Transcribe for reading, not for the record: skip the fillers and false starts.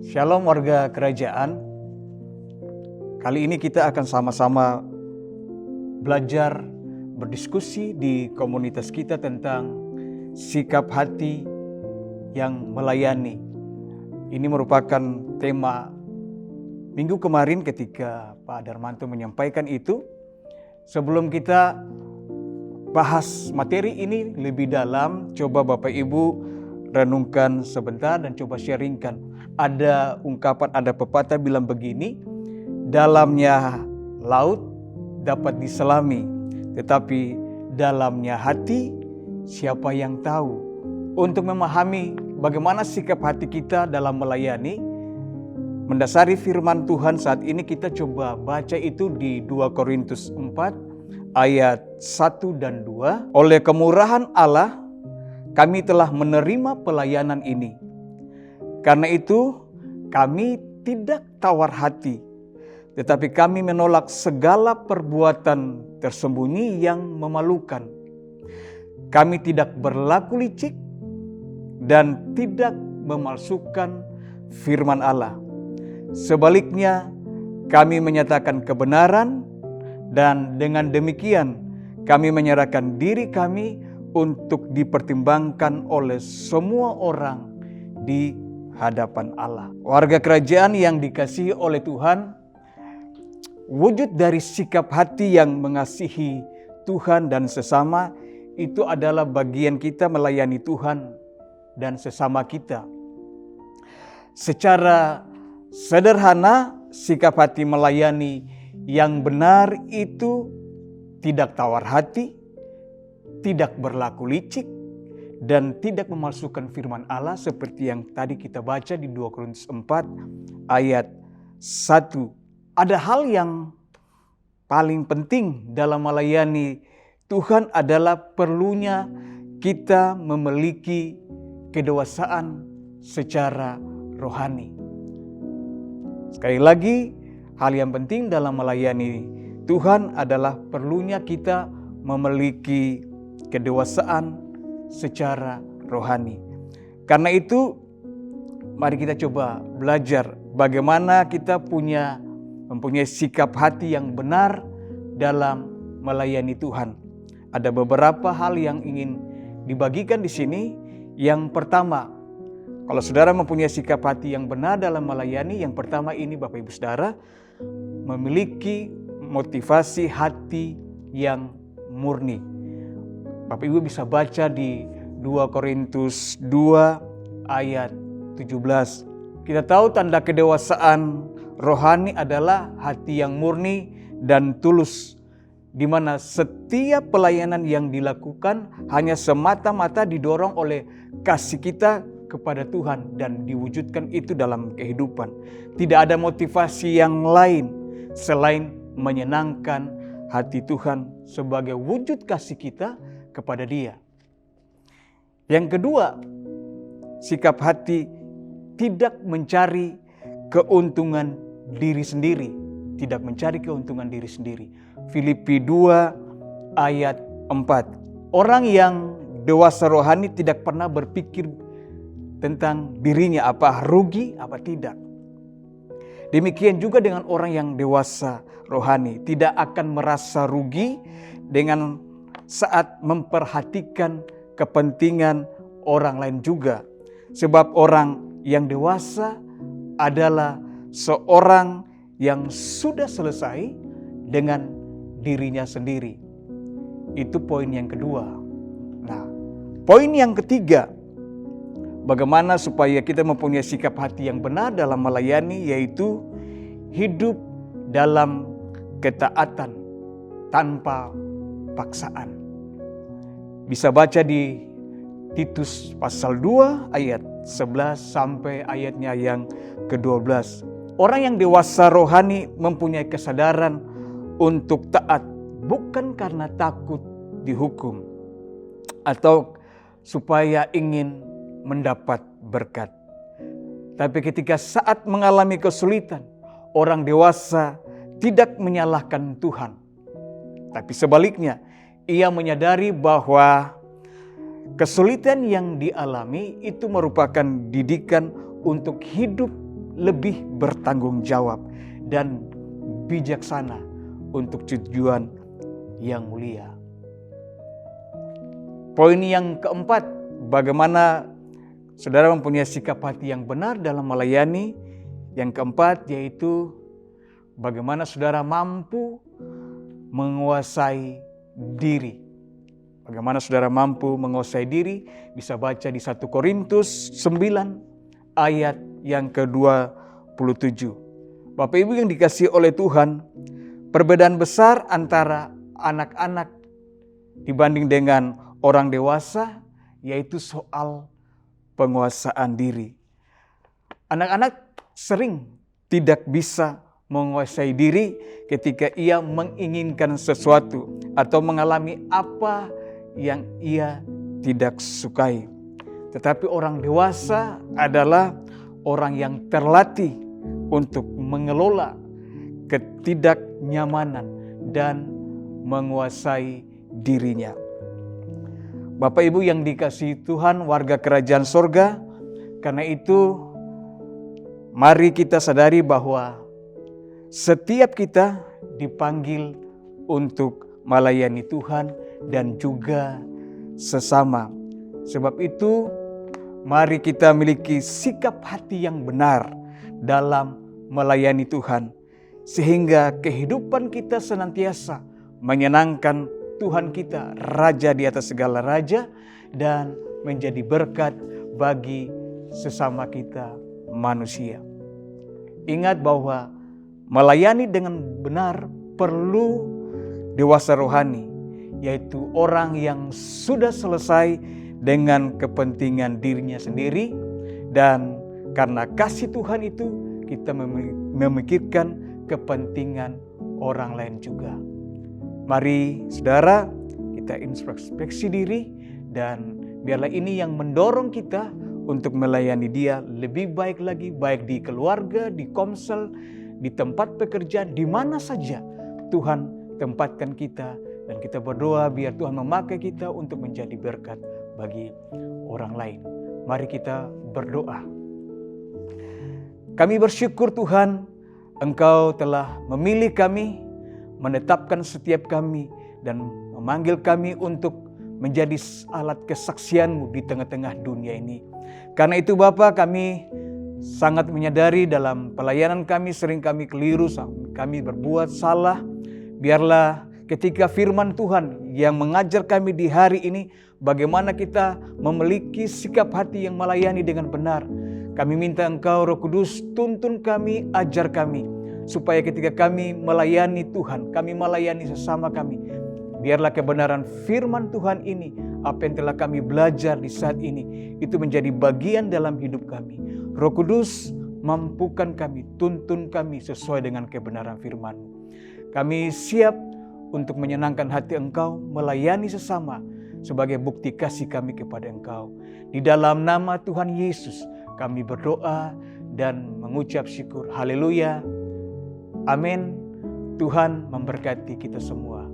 Shalom warga kerajaan. Kali ini kita akan sama-sama belajar berdiskusi di komunitas kita tentang sikap hati yang melayani. Ini merupakan tema minggu kemarin ketika Pak Darmanto menyampaikan itu. Sebelum kita bahas materi ini lebih dalam, coba Bapak Ibu renungkan sebentar dan coba sharingkan. Ada ungkapan, ada pepatah bilang begini, dalamnya laut dapat diselami, tetapi dalamnya hati siapa yang tahu. Untuk memahami bagaimana sikap hati kita dalam melayani, mendasari firman Tuhan saat ini kita coba baca itu di 2 Korintus 4 ayat 1 dan 2. Oleh kemurahan Allah kami telah menerima pelayanan ini. Karena itu kami tidak tawar hati, tetapi kami menolak segala perbuatan tersembunyi yang memalukan. Kami tidak berlaku licik dan tidak memalsukan firman Allah. Sebaliknya, kami menyatakan kebenaran dan dengan demikian kami menyerahkan diri kami untuk dipertimbangkan oleh semua orang di hadapan Allah. Warga kerajaan yang dikasihi oleh Tuhan, wujud dari sikap hati yang mengasihi Tuhan dan sesama itu adalah bagian kita melayani Tuhan dan sesama kita. Secara sederhana, sikap hati melayani yang benar itu tidak tawar hati, tidak berlaku licik, dan tidak memalsukan firman Allah seperti yang tadi kita baca di 2 Korintus 4 ayat 1. Ada hal yang paling penting dalam melayani Tuhan adalah perlunya kita memiliki kedewasaan secara rohani. Sekali lagi, hal yang penting dalam melayani Tuhan adalah perlunya kita memiliki kedewasaan secara rohani. Karena itu, mari kita coba belajar bagaimana kita mempunyai sikap hati yang benar dalam melayani Tuhan. Ada beberapa hal yang ingin dibagikan di sini. Yang pertama, kalau saudara mempunyai sikap hati yang benar dalam melayani, yang pertama ini Bapak Ibu Saudara, memiliki motivasi hati yang murni. Bapak Ibu bisa baca di 2 Korintus 2 ayat 17. Kita tahu tanda kedewasaan rohani adalah hati yang murni dan tulus, di mana setiap pelayanan yang dilakukan hanya semata-mata didorong oleh kasih kita kepada Tuhan dan diwujudkan itu dalam kehidupan. Tidak ada motivasi yang lain selain menyenangkan hati Tuhan sebagai wujud kasih kita kepada Dia. Yang kedua, sikap hati tidak mencari keuntungan diri sendiri. Tidak mencari keuntungan diri sendiri. Filipi 2 ayat 4. Orang yang dewasa rohani tidak pernah berpikir tentang dirinya apa rugi, apa tidak. Demikian juga dengan orang yang dewasa rohani, tidak akan merasa rugi dengan saat memperhatikan kepentingan orang lain juga. Sebab orang yang dewasa adalah seorang yang sudah selesai dengan dirinya sendiri. Itu poin yang kedua. Nah, poin yang ketiga, bagaimana supaya kita mempunyai sikap hati yang benar dalam melayani, yaitu hidup dalam ketaatan tanpa paksaan. Bisa baca di Titus pasal 2 ayat 11 sampai ayatnya yang ke-12. Orang yang dewasa rohani mempunyai kesadaran untuk taat bukan karena takut dihukum atau supaya ingin mendapat berkat. Tapi ketika saat mengalami kesulitan, orang dewasa tidak menyalahkan Tuhan. Tapi sebaliknya, ia menyadari bahwa kesulitan yang dialami itu merupakan didikan untuk hidup lebih bertanggung jawab dan bijaksana untuk tujuan yang mulia. Poin yang keempat, bagaimana saudara mempunyai sikap hati yang benar dalam melayani. Yang keempat yaitu bagaimana saudara mampu menguasai diri. Bagaimana saudara mampu menguasai diri, bisa baca di 1 Korintus 9 ayat yang ke-27. Bapak Ibu yang dikasihi oleh Tuhan, perbedaan besar antara anak-anak dibanding dengan orang dewasa yaitu soal penguasaan diri. Anak-anak sering tidak bisa menguasai diri ketika ia menginginkan sesuatu atau mengalami apa yang ia tidak sukai. Tetapi orang dewasa adalah orang yang terlatih untuk mengelola ketidaknyamanan dan menguasai dirinya. Bapak Ibu yang dikasihi Tuhan, warga kerajaan sorga, karena itu mari kita sadari bahwa setiap kita dipanggil untuk melayani Tuhan dan juga sesama. Sebab itu mari kita miliki sikap hati yang benar dalam melayani Tuhan, sehingga kehidupan kita senantiasa menyenangkan Tuhan kita, Raja di atas segala raja, dan menjadi berkat bagi sesama kita manusia. Ingat bahwa melayani dengan benar perlu dewasa rohani, yaitu orang yang sudah selesai dengan kepentingan dirinya sendiri, dan karena kasih Tuhan itu kita memikirkan kepentingan orang lain juga. Mari saudara, kita introspeksi diri dan biarlah ini yang mendorong kita untuk melayani Dia lebih baik lagi, baik di keluarga, di komsel, di tempat pekerjaan, di mana saja Tuhan tempatkan kita, dan kita berdoa biar Tuhan memakai kita untuk menjadi berkat bagi orang lain. Mari kita berdoa. Kami bersyukur Tuhan, Engkau telah memilih kami, menetapkan setiap kami, dan memanggil kami untuk menjadi alat kesaksian-Mu di tengah-tengah dunia ini. Karena itu Bapa, kami sangat menyadari dalam pelayanan kami sering kami keliru, kami berbuat salah. Biarlah ketika firman Tuhan yang mengajar kami di hari ini, bagaimana kita memiliki sikap hati yang melayani dengan benar. Kami minta Engkau Roh Kudus tuntun kami, ajar kami, supaya ketika kami melayani Tuhan, kami melayani sesama kami, biarlah kebenaran firman Tuhan ini, apa yang telah kami belajar di saat ini, itu menjadi bagian dalam hidup kami. Roh Kudus, mampukan kami, tuntun kami sesuai dengan kebenaran firman-Mu. Kami siap untuk menyenangkan hati Engkau, melayani sesama sebagai bukti kasih kami kepada Engkau. Di dalam nama Tuhan Yesus, kami berdoa dan mengucap syukur. Haleluya. Amin. Tuhan memberkati kita semua.